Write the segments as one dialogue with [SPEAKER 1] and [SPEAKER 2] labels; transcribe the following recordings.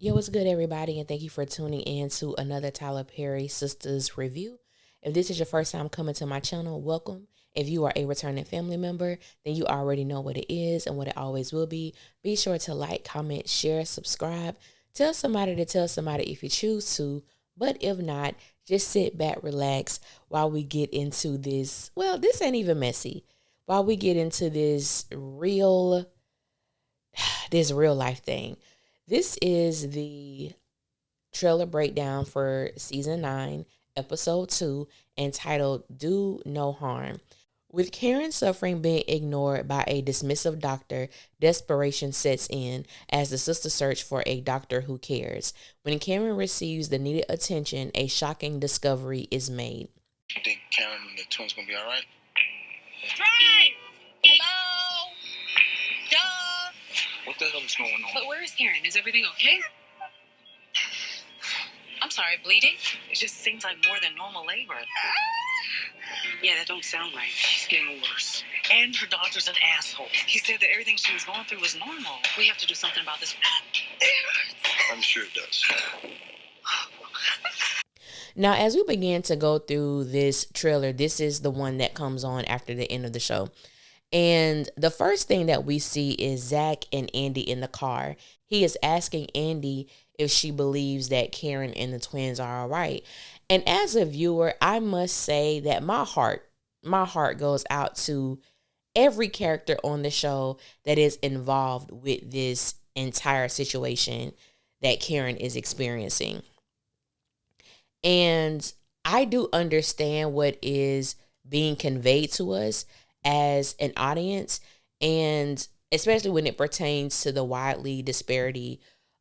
[SPEAKER 1] Yo, what's good, everybody, and thank you for tuning in to another Tyler Perry Sistas review. If this is your first time coming to my channel, welcome. If you are a returning family member, then you already know what it is and what it always will be. Be sure to like, comment, share, subscribe. Tell somebody to tell somebody if you choose to. But if not, just sit back, relax while we get into this. Well, this ain't even messy. While we get into this real life thing. This is the trailer breakdown for season 9, episode 2, entitled Do No Harm. With Karen's suffering being ignored by a dismissive doctor, desperation sets in as the sisters search for a doctor who cares. When Karen receives the needed attention, a shocking discovery is made.
[SPEAKER 2] You think Karen and the twins gonna be all right?
[SPEAKER 3] Drive! Hello? Duh!
[SPEAKER 2] What the hell is going on?
[SPEAKER 3] But where is Karen? Is everything okay? I'm sorry, bleeding? It just seems like more than normal labor. Yeah, that don't sound right.
[SPEAKER 2] She's getting worse.
[SPEAKER 3] And her doctor's an asshole. He said that everything she was going through was normal. We have to do something about this.
[SPEAKER 2] I'm sure it does.
[SPEAKER 1] Now, as we begin to go through this trailer, this is the one that comes on after the end of the show. And the first thing that we see is Zach and Andy in the car. He is asking Andy if she believes that Karen and the twins are all right. And as a viewer, I must say that my heart goes out to every character on the show that is involved with this entire situation that Karen is experiencing. And I do understand what is being conveyed to us as an audience, and especially when it pertains to the widely disparity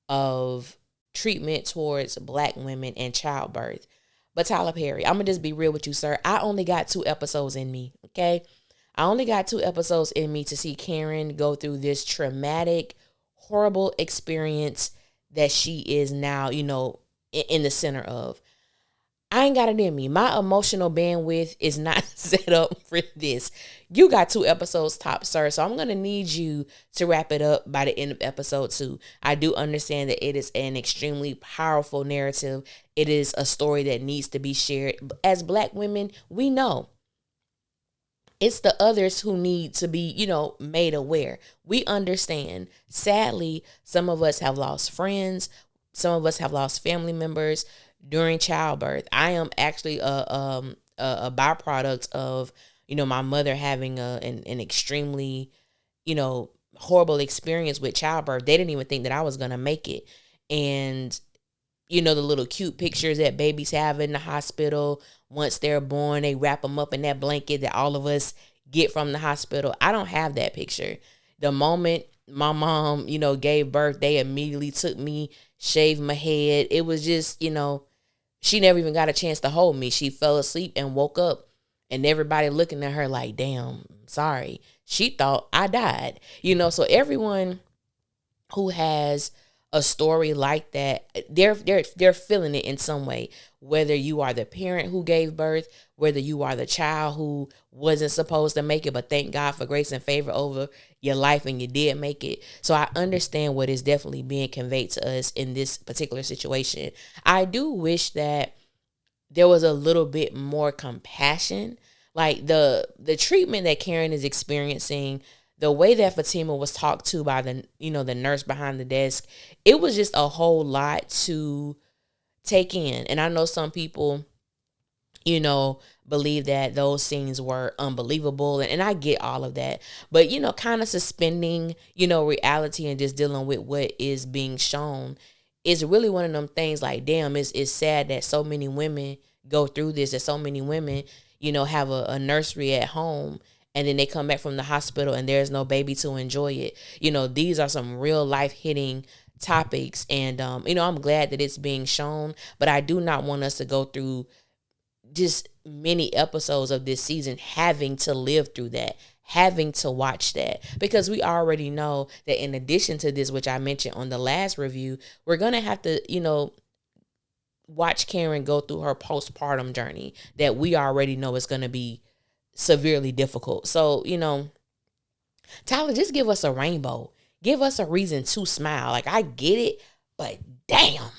[SPEAKER 1] of treatment towards Black women and childbirth. But Tyler Perry, I'm gonna just be real with you, sir. I only got 2 episodes in me, okay? I only got 2 episodes in me to see Karen go through this traumatic, horrible experience that she is now, in the center of. I ain't got it in me. My emotional bandwidth is not set up for this. You got 2 episodes top, sir. So I'm going to need you to wrap it up by the end of episode 2. I do understand that it is an extremely powerful narrative. It is a story that needs to be shared. As Black women, we know it's the others who need to be, made aware. We understand. Sadly, some of us have lost friends. Some of us have lost family members during childbirth. I am actually a byproduct of my mother having an extremely horrible experience with childbirth. They didn't even think that I was gonna make it, and the little cute pictures that babies have in the hospital once they're born, they wrap them up in that blanket that all of us get from the hospital. I don't have that picture. The moment my mom gave birth, they immediately took me, shaved my head. It was just she never even got a chance to hold me. She fell asleep and woke up, and everybody looking at her like, damn, sorry. She thought I died. So everyone who has a story like that, they're feeling it in some way. Whether you are the parent who gave birth, whether you are the child who wasn't supposed to make it, but thank God for grace and favor over your life and you did make it. So I understand what is definitely being conveyed to us in this particular situation. I do wish that there was a little bit more compassion. Like the treatment that Karen is experiencing, the way that Fatima was talked to by the nurse behind the desk, it was just a whole lot to take in. And I know some people, believe that those scenes were unbelievable. And I get all of that. But, kind of suspending, reality and just dealing with what is being shown is really one of them things like, damn, it's sad that so many women go through this, that so many women, have a nursery at home and then they come back from the hospital and there's no baby to enjoy it. These are some real life hitting topics. And, I'm glad that it's being shown, but I do not want us to go through just many episodes of this season having to live through that, having to watch that, because we already know that in addition to this, which I mentioned on the last review, we're going to have to, watch Karen go through her postpartum journey that we already know is going to be severely difficult. So, Tyler, just give us a rainbow. Give us a reason to smile. Like, I get it, but damn.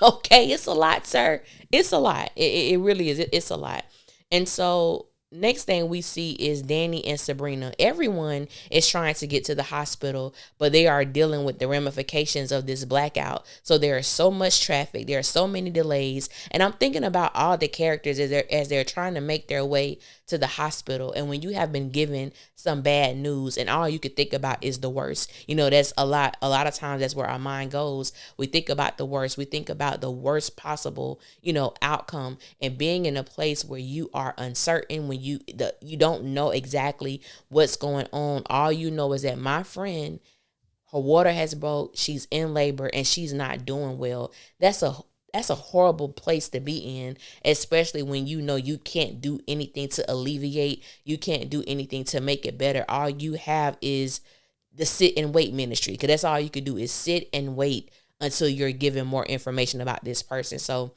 [SPEAKER 1] Okay, it's a lot, sir. It's a lot. It really is. It's a lot. And so next thing we see is Danny and Sabrina. Everyone is trying to get to the hospital, but they are dealing with the ramifications of this blackout. So there is so much traffic. There are so many delays. And I'm thinking about all the characters as they're trying to make their way to the hospital. And when you have been given some bad news and all you could think about is the worst, that's a lot of times that's where our mind goes. We think about the worst. We think about the worst possible, outcome, and being in a place where you are uncertain, when you don't know exactly what's going on. All you know is that my friend, her water has broke, she's in labor, and she's not doing well. That's a horrible place to be in, especially when you can't do anything to alleviate, you can't do anything to make it better. All you have is the sit and wait ministry, because that's all you could do is sit and wait until you're given more information about this person. So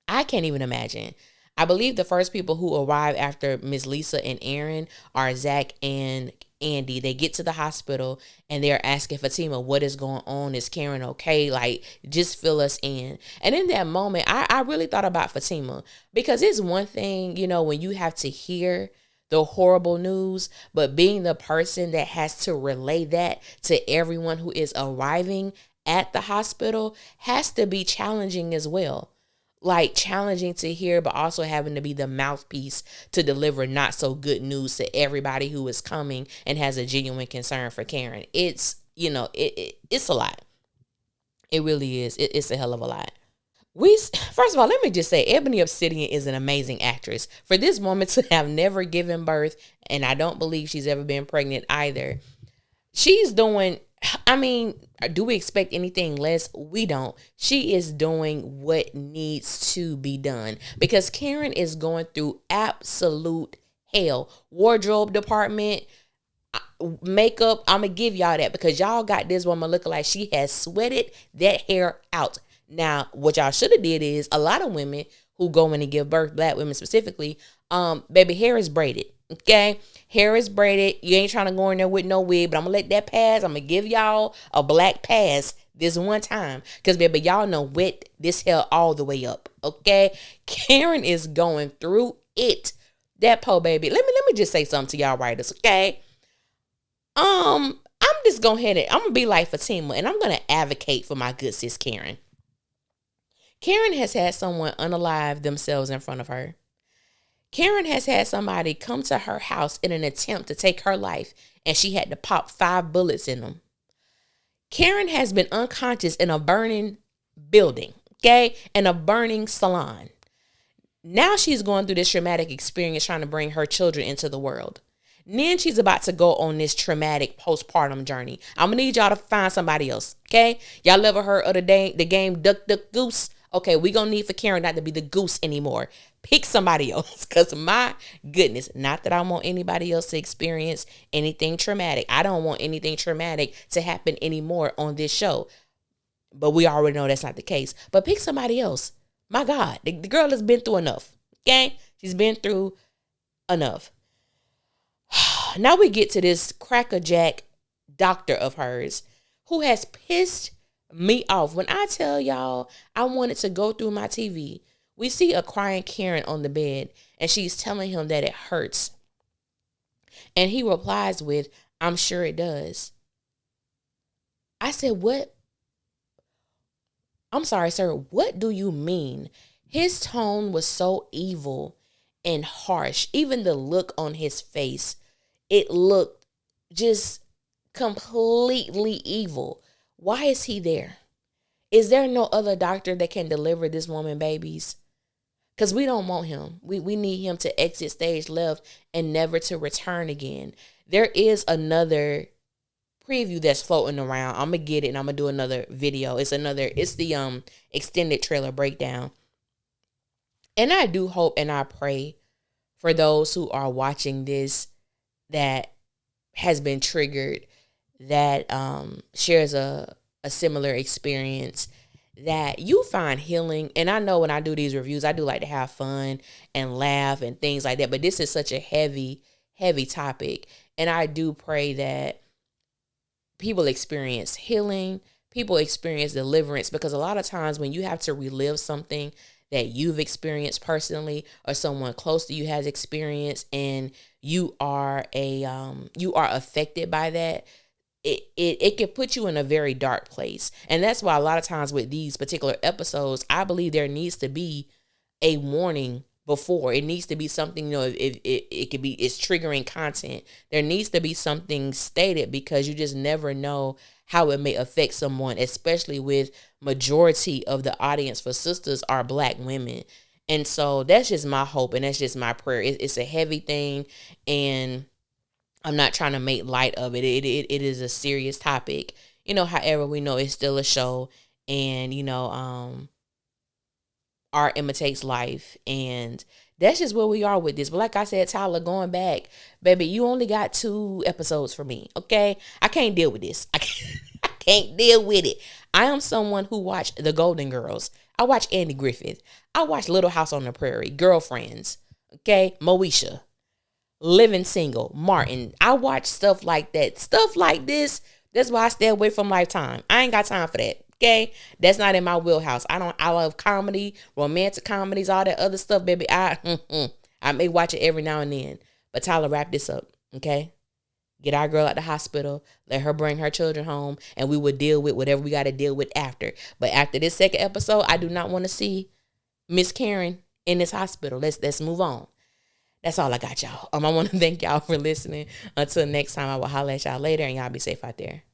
[SPEAKER 1] I can't even imagine. I believe the first people who arrive after Miss Lisa and Aaron are Zach and Andy. They get to the hospital and they're asking Fatima, what is going on? Is Karen okay? Like, just fill us in. And in that moment, I really thought about Fatima, because it's one thing, when you have to hear the horrible news, but being the person that has to relay that to everyone who is arriving at the hospital has to be challenging as well. Like, challenging to hear, but also having to be the mouthpiece to deliver not so good news to everybody who is coming and has a genuine concern for Karen. It's, it's a lot. It really is. It's a hell of a lot. First of all, let me just say, Ebony Obsidian is an amazing actress. For this woman to have never given birth, and I don't believe she's ever been pregnant either, she's doing, do we expect anything less? We don't. She is doing what needs to be done, because Karen is going through absolute hell. Wardrobe department, makeup, I'm going to give y'all that, because y'all got this woman looking like she has sweated that hair out. Now, what y'all should have did is, a lot of women who go in and give birth, black women specifically, baby, hair is braided. Okay, hair is braided. You ain't trying to go in there with no wig, but I'm gonna let that pass. I'm gonna give y'all a black pass this one time, because baby, y'all know wet this hair all the way up. Okay, Karen is going through it. That poor baby. Let me just say something to y'all writers. Okay, I'm just going ahead and I'm gonna be like Fatima, and I'm gonna advocate for my good sis Karen. Karen has had someone unalive themselves in front of her. Karen has had somebody come to her house in an attempt to take her life, and she had to pop 5 bullets in them. Karen has been unconscious in a burning building, okay, in a burning salon. Now she's going through this traumatic experience trying to bring her children into the world. Then she's about to go on this traumatic postpartum journey. I'm going to need y'all to find somebody else, okay? Y'all ever heard of the game Duck, Duck, Goose? Okay, we going to need for Karen not to be the goose anymore. Pick somebody else, because my goodness, not that I want anybody else to experience anything traumatic. I don't want anything traumatic to happen anymore on this show. But we already know that's not the case. But pick somebody else. My God, the girl has been through enough, okay? She's been through enough. Now we get to this crackerjack doctor of hers who has pissed me off. When I tell y'all I wanted to go through my TV, we see a crying Karen on the bed, and she's telling him that it hurts. And he replies with, I'm sure it does. I said, what? I'm sorry, sir. What do you mean? His tone was so evil and harsh. Even the look on his face, it looked just completely evil. Why is he there? Is there no other doctor that can deliver this woman babies? Because we don't want him. We need him to exit stage left and never to return again. There is another preview that's floating around. I'm going to get it and I'm going to do another video. It's the extended trailer breakdown. And I do hope and I pray for those who are watching this that has been triggered, that shares a similar experience, that you find healing. And I know when I do these reviews, I do like to have fun and laugh and things like that. But this is such a heavy, heavy topic. And I do pray that people experience healing, people experience deliverance, because a lot of times when you have to relive something that you've experienced personally or someone close to you has experienced, and you are affected by that, it can put you in a very dark place. And that's why a lot of times with these particular episodes, I believe there needs to be a warning before. It needs to be something, if it could be, it's triggering content. There needs to be something stated, because you just never know how it may affect someone, especially with majority of the audience for Sistas are Black women. And so that's just my hope, and that's just my prayer. It's a heavy thing, and I'm not trying to make light of it. It is a serious topic. However, we know it's still a show, and art imitates life, and that's just where we are with this. But like I said, Tyler, going back, baby, you only got 2 episodes for me, okay? I can't deal with this. I can't deal with it. I am someone who watched The Golden Girls. I watched Andy Griffith. I watched Little House on the Prairie, Girlfriends, okay? Moesha, Living Single, Martin. I watch stuff like that. Stuff like this. That's why I stay away from Lifetime. I ain't got time for that. Okay, that's not in my wheelhouse. I love comedy, romantic comedies, all that other stuff, baby. I may watch it every now and then. But Tyler, wrap this up, okay? Get our girl at the hospital, let her bring her children home, and we will deal with whatever we got to deal with after. But after this second episode, I do not want to see Miss Karen in this hospital. Let's move on. That's all I got, y'all. I want to thank y'all for listening. Until next time, I will holler at y'all later, and y'all be safe out there.